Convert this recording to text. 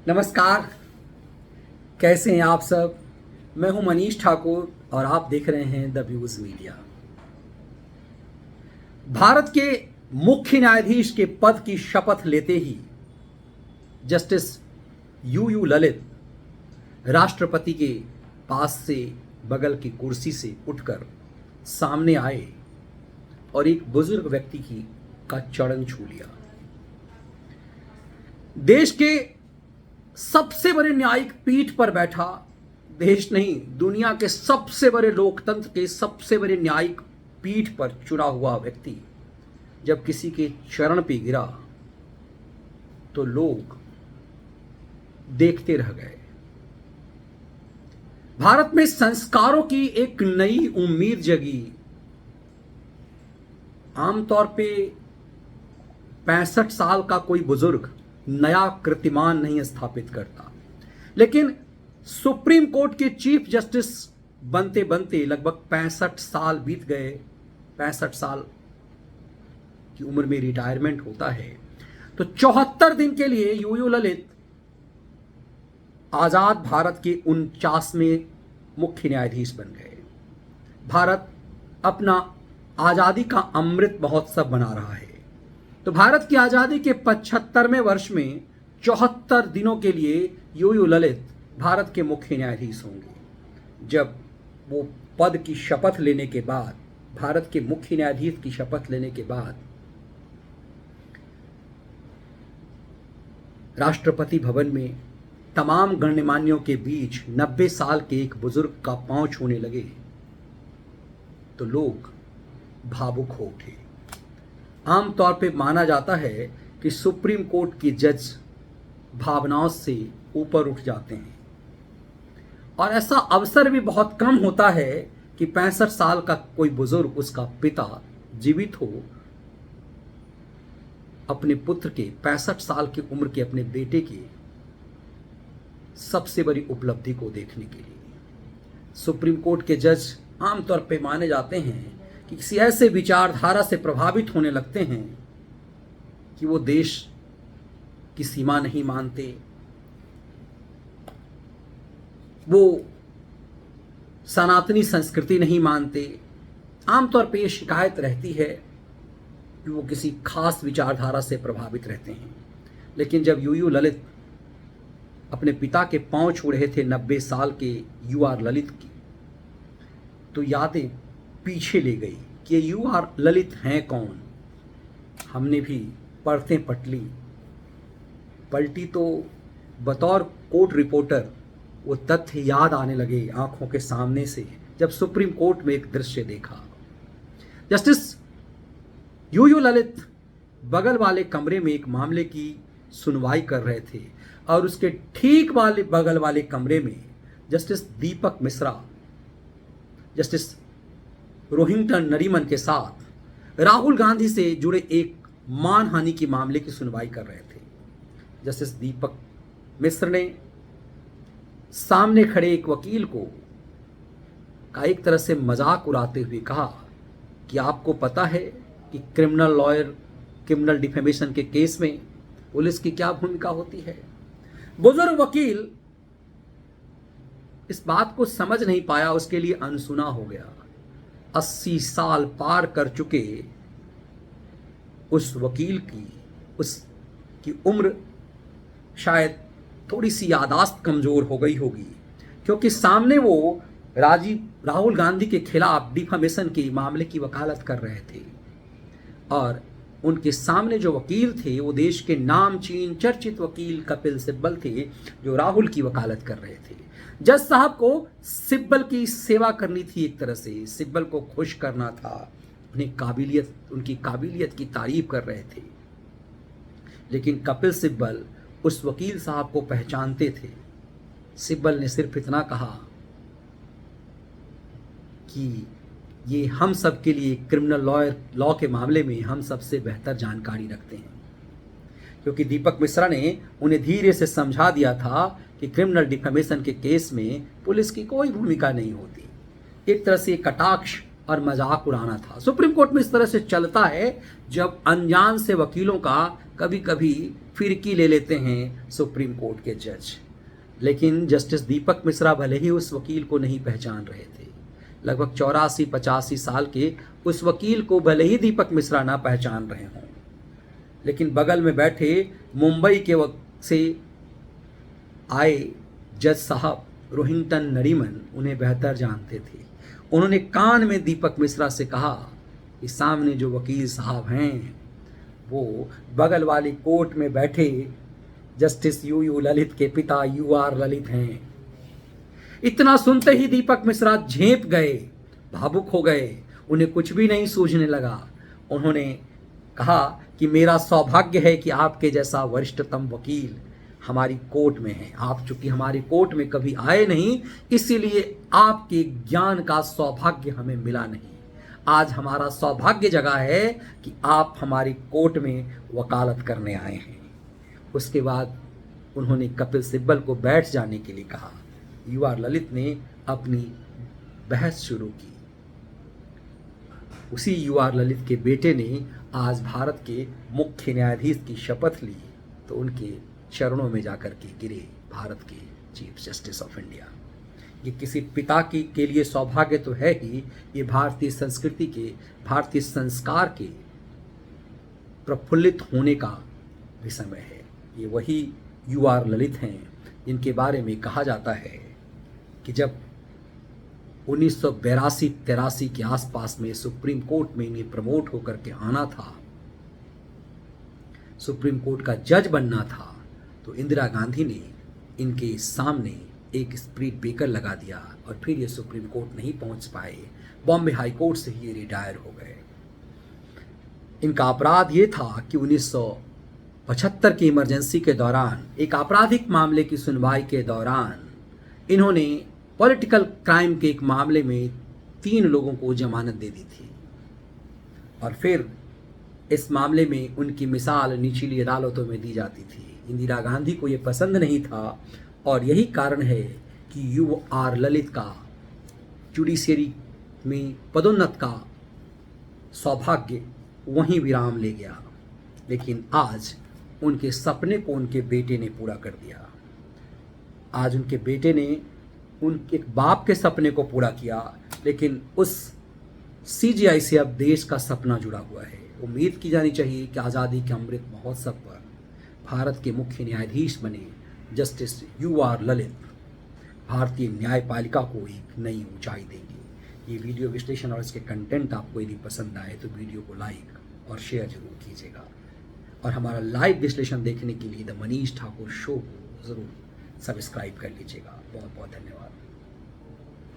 नमस्कार। कैसे हैं आप सब। मैं हूं मनीष ठाकुर और आप देख रहे हैं द व्यूज मीडिया। भारत के मुख्य न्यायाधीश के पद की शपथ लेते ही जस्टिस यू ललित राष्ट्रपति के पास से बगल की कुर्सी से उठकर सामने आए और एक बुजुर्ग व्यक्ति का चरण छू लिया। देश के सबसे बड़े न्यायिक पीठ पर बैठा, देश नहीं दुनिया के सबसे बड़े लोकतंत्र के सबसे बड़े न्यायिक पीठ पर चुना हुआ व्यक्ति जब किसी के चरण पे गिरा तो लोग देखते रह गए। भारत में संस्कारों की एक नई उम्मीद जगी। आमतौर पे 65 साल का कोई बुजुर्ग नया कीर्तिमान नहीं स्थापित करता, लेकिन सुप्रीम कोर्ट के चीफ जस्टिस बनते बनते लगभग 65 साल बीत गए। 65 साल की उम्र में रिटायरमेंट होता है तो 74 दिन के लिए यू ललित आजाद भारत के 49वें मुख्य न्यायाधीश बन गए। भारत अपना आजादी का अमृत महोत्सव मना रहा है, तो भारत की आजादी के 75वें वर्ष में 74 दिनों के लिए यू ललित भारत के मुख्य न्यायाधीश होंगे। जब वो पद की शपथ लेने के बाद, भारत के मुख्य न्यायाधीश की शपथ लेने के बाद राष्ट्रपति भवन में तमाम गणमान्यों के बीच 90 साल के एक बुजुर्ग का पांव छूने लगे तो लोग भावुक हो उठे। आमतौर पे माना जाता है कि सुप्रीम कोर्ट के जज भावनाओं से ऊपर उठ जाते हैं और ऐसा अवसर भी बहुत कम होता है कि 65 साल का कोई बुजुर्ग, उसका पिता जीवित हो, अपने पुत्र के 65 साल की उम्र के अपने बेटे की सबसे बड़ी उपलब्धि को देखने के लिए। सुप्रीम कोर्ट के जज आमतौर पे माने जाते हैं कि किसी ऐसे विचारधारा से प्रभावित होने लगते हैं कि वो देश की सीमा नहीं मानते, वो सनातनी संस्कृति नहीं मानते। आमतौर पे ये शिकायत रहती है कि वो किसी खास विचारधारा से प्रभावित रहते हैं। लेकिन जब यू ललित अपने पिता के पांव छू रहे थे 90 साल के यू ललित की, तो यादें पीछे ले गई कि यू ललित हैं कौन। हमने भी पढ़ते पलटी तो बतौर कोर्ट रिपोर्टर वो तथ्य याद आने लगे आंखों के सामने से जब सुप्रीम कोर्ट में एक दृश्य देखा। जस्टिस यू ललित बगल वाले कमरे में एक मामले की सुनवाई कर रहे थे और उसके ठीक वाले बगल वाले कमरे में जस्टिस दीपक मिश्रा, जस्टिस रोहिंटन नरीमन के साथ राहुल गांधी से जुड़े एक मानहानि की मामले की सुनवाई कर रहे थे। जस्टिस दीपक मिश्र ने सामने खड़े एक वकील का एक तरह से मजाक उड़ाते हुए कहा कि आपको पता है कि क्रिमिनल डिफेमेशन के केस में पुलिस की क्या भूमिका होती है। बुजुर्ग वकील इस बात को समझ नहीं पाया, उसके लिए अनसुना हो गया। 80 साल पार कर चुके उस वकील उसकी उम्र शायद थोड़ी सी यादाश्त कमजोर हो गई होगी, क्योंकि सामने वो राहुल गांधी के खिलाफ डिफेमेशन के मामले की वकालत कर रहे थे और उनके सामने जो वकील थे वो देश के नामचीन चर्चित वकील कपिल सिब्बल थे जो राहुल की वकालत कर रहे थे। जज साहब को सिब्बल की सेवा करनी थी, एक तरह से सिब्बल को खुश करना था, उनकी काबिलियत की तारीफ कर रहे थे। लेकिन कपिल सिब्बल उस वकील साहब को पहचानते थे। सिब्बल ने सिर्फ इतना कहा कि ये हम सब के लिए क्रिमिनल लॉ के मामले में हम सबसे बेहतर जानकारी रखते हैं, क्योंकि दीपक मिश्रा ने उन्हें धीरे से समझा दिया था कि क्रिमिनल डिफेमेशन के केस में पुलिस की कोई भूमिका नहीं होती। एक तरह से कटाक्ष और मजाक उड़ाना था। सुप्रीम कोर्ट में इस तरह से चलता है जब अनजान से वकीलों का कभी कभी फिरकी ले लेते हैं सुप्रीम कोर्ट के जज। लेकिन जस्टिस दीपक मिश्रा भले ही उस वकील को नहीं पहचान रहे थे, लगभग 84-85 साल के उस वकील को भले ही दीपक मिश्रा ना पहचान रहे हों, लेकिन बगल में बैठे मुंबई के से आए जज साहब रोहिंटन नरीमन उन्हें बेहतर जानते थे। उन्होंने कान में दीपक मिश्रा से कहा कि सामने जो वकील साहब हैं वो बगल वाली कोर्ट में बैठे जस्टिस यू ललित के पिता UR ललित हैं। इतना सुनते ही दीपक मिश्रा झेंप गए, भावुक हो गए, उन्हें कुछ भी नहीं सूझने लगा। उन्होंने कहा कि मेरा सौभाग्य है कि आपके जैसा वरिष्ठतम वकील हमारी कोर्ट में है। आप चूंकि हमारी कोर्ट में कभी आए नहीं, इसीलिए आपके ज्ञान का सौभाग्य हमें मिला नहीं। आज हमारा सौभाग्य जगा है कि आप हमारी कोर्ट में वकालत करने आए हैं। उसके बाद उन्होंने कपिल सिब्बल को बैठ जाने के लिए कहा। UR ललित ने अपनी बहस शुरू की। उसी UR ललित के बेटे ने आज भारत के मुख्य न्यायाधीश की शपथ ली तो उनके चरणों में जाकर के गिरे भारत के चीफ जस्टिस ऑफ इंडिया। ये किसी पिता के लिए सौभाग्य तो है ही, ये भारतीय संस्कृति के, भारतीय संस्कार के प्रफुल्लित होने का भी समय है। ये वही UR ललित हैं जिनके बारे में कहा जाता है कि जब 1982-83 के आसपास में सुप्रीम कोर्ट में इन्हें प्रमोट होकर के आना था, सुप्रीम कोर्ट का जज बनना था, तो इंदिरा गांधी ने इनके सामने एक स्पीड ब्रेकर लगा दिया और फिर ये सुप्रीम कोर्ट नहीं पहुंच पाए। बॉम्बे हाई कोर्ट से ही ये रिटायर हो गए। इनका अपराध ये था कि 1975 की इमरजेंसी के दौरान एक आपराधिक मामले की सुनवाई के दौरान इन्होंने पॉलिटिकल क्राइम के एक मामले में 3 लोगों को जमानत दे दी थी और फिर इस मामले में उनकी मिसाल निचली अदालतों में दी जाती थी। इंदिरा गांधी को ये पसंद नहीं था और यही कारण है कि UR ललित का जुडिशियरी में पदोन्नत का सौभाग्य वहीं विराम ले गया। लेकिन आज उनके सपने को उनके बेटे ने पूरा कर दिया। आज उनके बेटे ने उनके एक बाप के सपने को पूरा किया, लेकिन उस CGI से अब देश का सपना जुड़ा हुआ है। उम्मीद की जानी चाहिए कि आज़ादी के अमृत महोत्सव पर भारत के मुख्य न्यायाधीश बने जस्टिस UR ललित भारतीय न्यायपालिका को एक नई ऊंचाई देंगे। ये वीडियो विश्लेषण और इसके कंटेंट आपको यदि पसंद आए तो वीडियो को लाइक और शेयर जरूर कीजिएगा और हमारा लाइव विश्लेषण देखने के लिए द मनीष ठाकुर शो को ज़रूर सब्सक्राइब कर लीजिएगा। बहुत बहुत धन्यवाद।